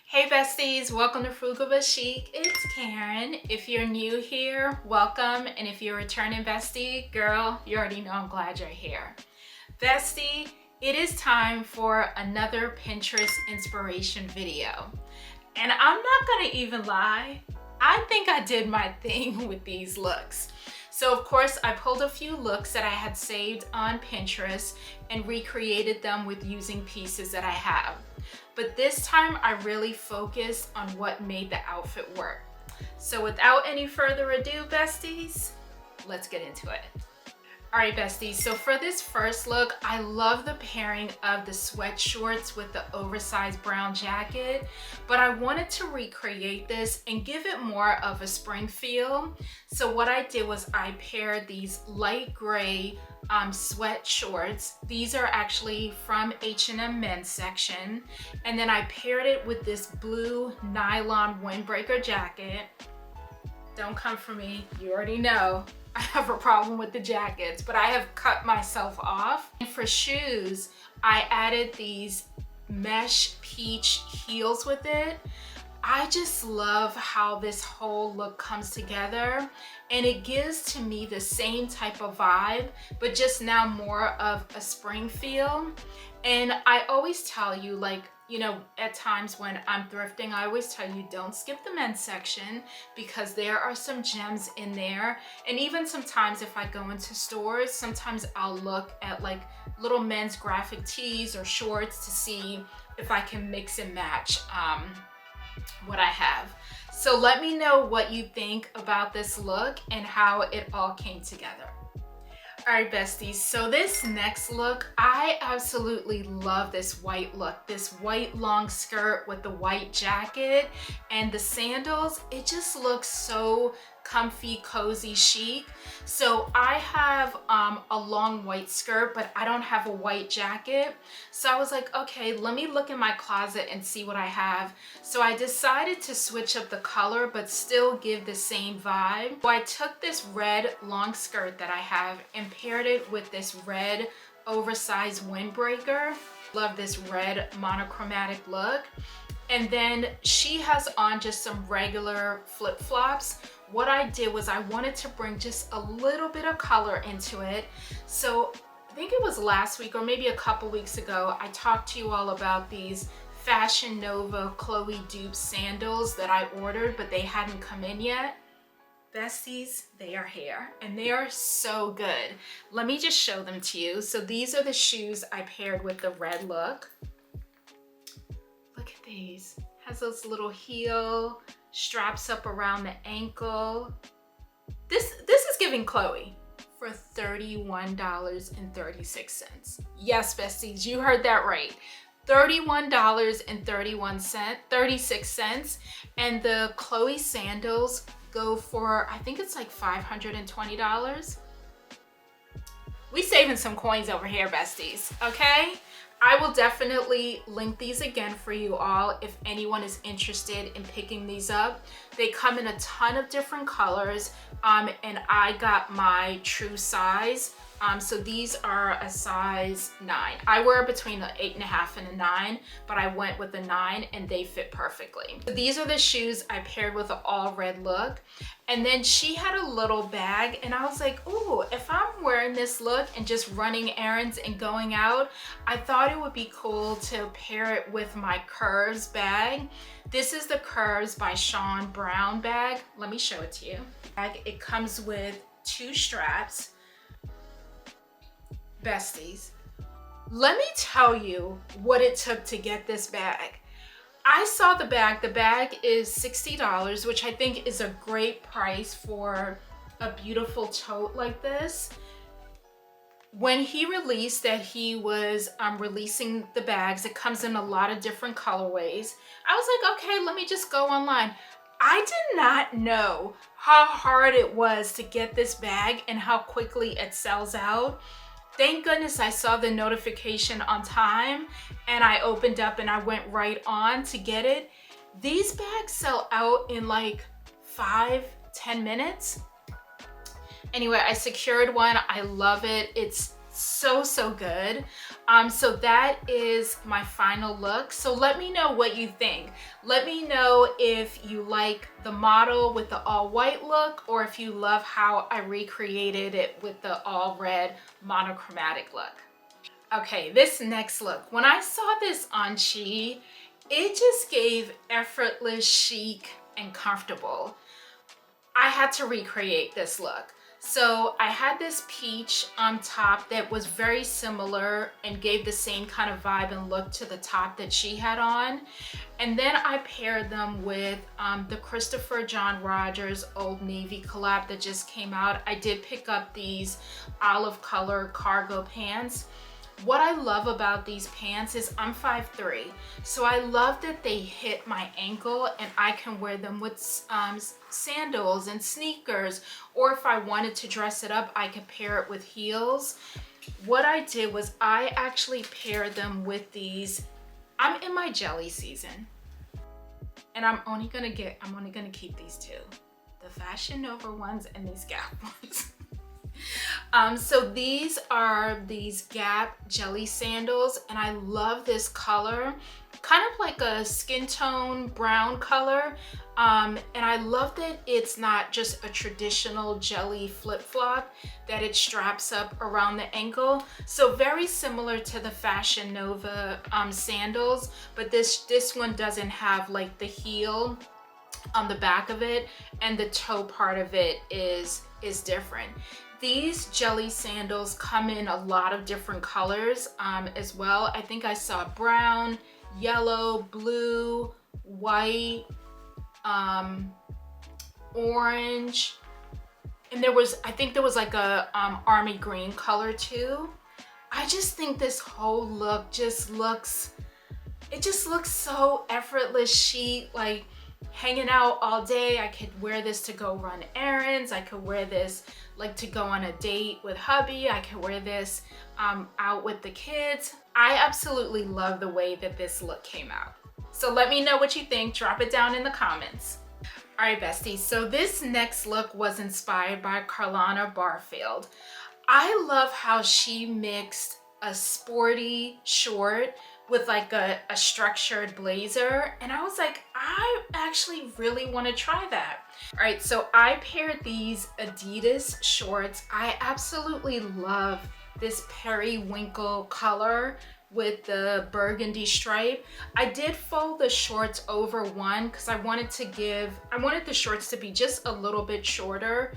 Hey besties, welcome to Frugal but Chic. It's Karen. If you're new here, welcome. And if you're a returning bestie, girl, you already know I'm glad you're here. Bestie, it is time for another Pinterest inspiration video. And I'm not gonna even lie, I think I did my thing with these looks. So of course, I pulled a few looks that I had saved on Pinterest and recreated them with using pieces that I have. But this time I really focused on what made the outfit work. So without any further ado, besties, let's get into it. All right, besties, so for this first look, I love the pairing of the sweat shorts with the oversized brown jacket, but I wanted to recreate this and give it more of a spring feel. So what I did was I paired these light gray sweat shorts. These are actually from H&M men's section. And then I paired it with this blue nylon windbreaker jacket. Don't come for me, you already know. I have a problem with the jackets, but I have cut myself off. And for shoes, I added these mesh peach heels with it. I just love how this whole look comes together, and it gives to me the same type of vibe, but just now more of a spring feel. And I always tell you, like, you know, at times when I'm thrifting, I always tell you don't skip the men's section because there are some gems in there. And even sometimes if I go into stores, sometimes I'll look at like little men's graphic tees or shorts to see if I can mix and match what I have. So let me know what you think about this look and how it all came together. All right, besties, so this next look, I absolutely love this white look. This white long skirt with the white jacket and the sandals. It just looks so comfy, cozy, chic. So I have a long white skirt, but I don't have a white jacket. So I was like, okay, let me look in my closet and see what I have. So I decided to switch up the color, but still give the same vibe. So I took this red long skirt that I have and paired it with this red oversized windbreaker. Love this red monochromatic look. And then she has on just some regular flip-flops. What I did was I wanted to bring just a little bit of color into it. So I think it was last week or maybe a couple weeks ago, I talked to you all about these Fashion Nova Chloe dupe sandals that I ordered, but they hadn't come in yet. Besties, they are here and they are so good. Let me just show them to you. So these are the shoes I paired with the red look. Look at these. Has those little heel straps up around the ankle. This is giving Chloe for $31.36. Yes, besties, you heard that right. $31.36, and the Chloe sandals go for, I think it's like $520. We saving some coins over here, besties, okay? I will definitely link these again for you all if anyone is interested in picking these up. They come in a ton of different colors, and I got my true size. So these are a size 9. I wear between an 8.5 and a 9, but I went with a 9 and they fit perfectly. So these are the shoes I paired with an all red look. And then she had a little bag and I was like, ooh, if I'm wearing this look and just running errands and going out, I thought it would be cool to pair it with my Curves bag. This is the Curves by Sean Brown bag. Let me show it to you. It comes with 2 straps. Besties, let me tell you what it took to get this bag. I saw the bag is $60, which I think is a great price for a beautiful tote like this. When he released that he was releasing the bags, it comes in a lot of different colorways. I was like, okay, let me just go online. I did not know how hard it was to get this bag and how quickly it sells out. Thank goodness I saw the notification on time and I opened up and I went right on to get it. These bags sell out in like 5-10 minutes. Anyway, I secured one. I love it. It's so good. So that is my final look. So let me know what you think. Let me know if you like the model with the all white look, or if you love how I recreated it with the all red monochromatic look. Okay, this next look, when I saw this on Chic, it just gave effortless, chic, and comfortable. I had to recreate this look. So I had this peach on top that was very similar and gave the same kind of vibe and look to the top that she had on. And then I paired them with the Christopher John Rogers Old Navy collab that just came out. I did pick up these olive color cargo pants. What I love about these pants is I'm 5'3", so I love that they hit my ankle and I can wear them with sandals and sneakers, or if I wanted to dress it up, I could pair it with heels. What I did was I actually paired them with these. I'm in my jelly season, and I'm only gonna keep these two, the Fashion Nova ones and these Gap ones. So these are these Gap jelly sandals, and I love this color, kind of like a skin tone brown color. And I love that it's not just a traditional jelly flip-flop, that it straps up around the ankle. So very similar to the Fashion Nova sandals, but this one doesn't have like the heel on the back of it, and the toe part of it is different. These jelly sandals come in a lot of different colors as well. I think I saw brown, yellow, blue, white, orange, and I think there was like a army green color too. I just think this whole look just looks so effortless, chic, like hanging out all day. I could wear this to go run errands. I could wear this like to go on a date with hubby. I could wear this out with the kids. I absolutely love the way that this look came out. So let me know what you think. Drop it down in the comments. All right, besties. So this next look was inspired by Carlana Barfield. I love how she mixed a sporty short with like a structured blazer, and I was like, I actually really want to try that. All right, so I paired these Adidas shorts. I absolutely love this periwinkle color with the burgundy stripe. I did fold the shorts over one because I wanted the shorts to be just a little bit shorter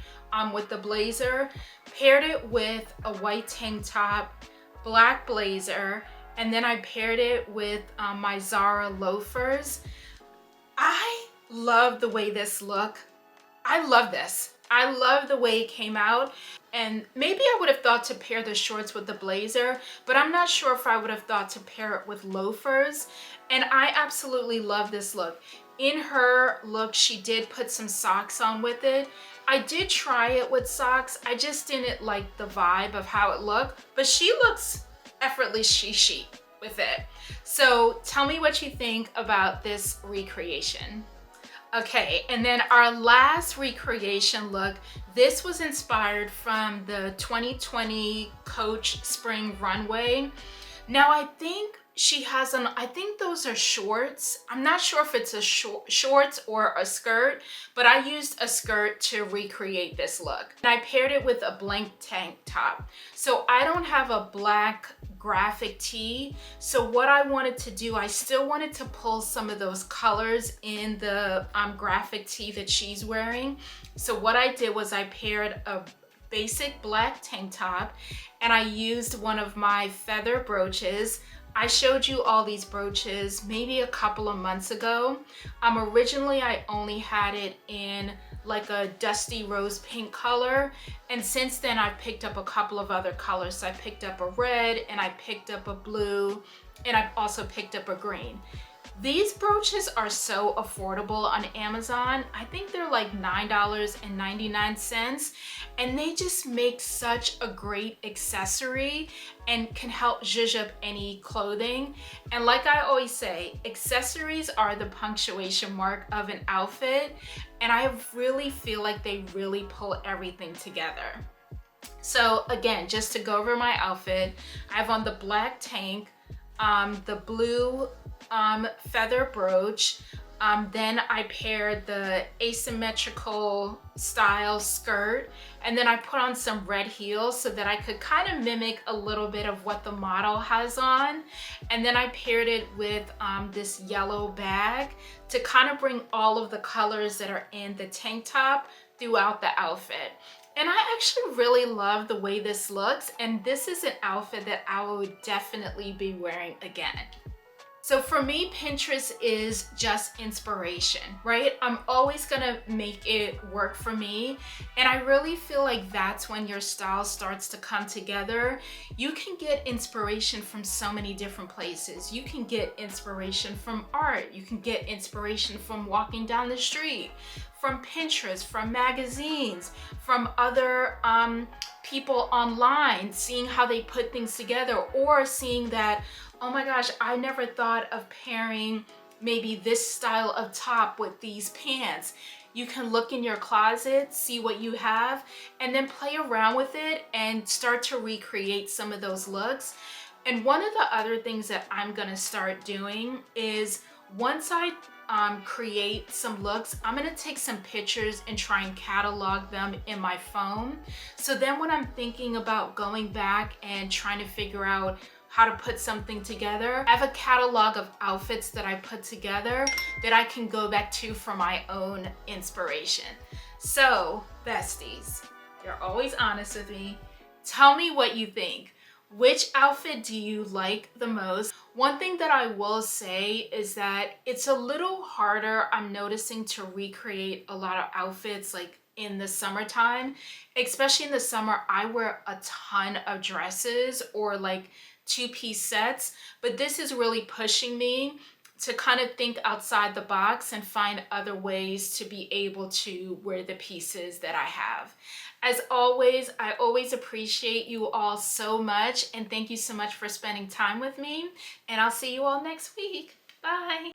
with the blazer. Paired it with a white tank top, black blazer, and then I paired it with my Zara loafers. I love the way this look. I love this. I love the way it came out. And maybe I would have thought to pair the shorts with the blazer, but I'm not sure if I would have thought to pair it with loafers. And I absolutely love this look. In her look, she did put some socks on with it. I did try it with socks. I just didn't like the vibe of how it looked, but she looks effortlessly chic with it. So tell me what you think about this recreation. Okay, and then our last recreation look, this was inspired from the 2020 Coach Spring Runway. Now I think she has I think those are shorts. I'm not sure if it's a shorts or a skirt, but I used a skirt to recreate this look. And I paired it with a blank tank top. So I don't have a black graphic tee. So what I wanted to do, I still wanted to pull some of those colors in the graphic tee that she's wearing. So what I did was I paired a basic black tank top, and I used one of my feather brooches. I showed you all these brooches maybe a couple of months ago. Originally I only had it in like a dusty rose pink color, and since then I've picked up a couple of other colors. So I picked up a red, and I picked up a blue, and I've also picked up a green. These brooches are so affordable on Amazon. I think they're like $9.99, and they just make such a great accessory and can help zhuzh up any clothing. And like I always say, accessories are the punctuation mark of an outfit, and I really feel like they really pull everything together. So again, just to go over my outfit, I have on the black tank, the blue feather brooch. Then I paired the asymmetrical style skirt, and then I put on some red heels so that I could kind of mimic a little bit of what the model has on. And then I paired it with this yellow bag to kind of bring all of the colors that are in the tank top throughout the outfit. And I actually really love the way this looks, and this is an outfit that I would definitely be wearing again. So for me, Pinterest is just inspiration, right? I'm always gonna make it work for me. And I really feel like that's when your style starts to come together. You can get inspiration from so many different places. You can get inspiration from art. You can get inspiration from walking down the street, from Pinterest, from magazines, from other people online, seeing how they put things together, or seeing that, oh my gosh, I never thought of pairing maybe this style of top with these pants. You can look in your closet, see what you have, and then play around with it and start to recreate some of those looks. And one of the other things that I'm gonna start doing is, once I create some looks, I'm gonna take some pictures and try and catalog them in my phone. So then when I'm thinking about going back and trying to figure out how to put something together, I have a catalog of outfits that I put together that I can go back to for my own inspiration. So besties, you're always honest with me. Tell me what you think. Which outfit do you like the most? One thing that I will say is that it's a little harder, I'm noticing, to recreate a lot of outfits like in the summertime. Especially in the summer, I wear a ton of dresses or like two-piece sets, but this is really pushing me to kind of think outside the box and find other ways to be able to wear the pieces that I have. As always, I always appreciate you all so much, and thank you so much for spending time with me, and I'll see you all next week. Bye.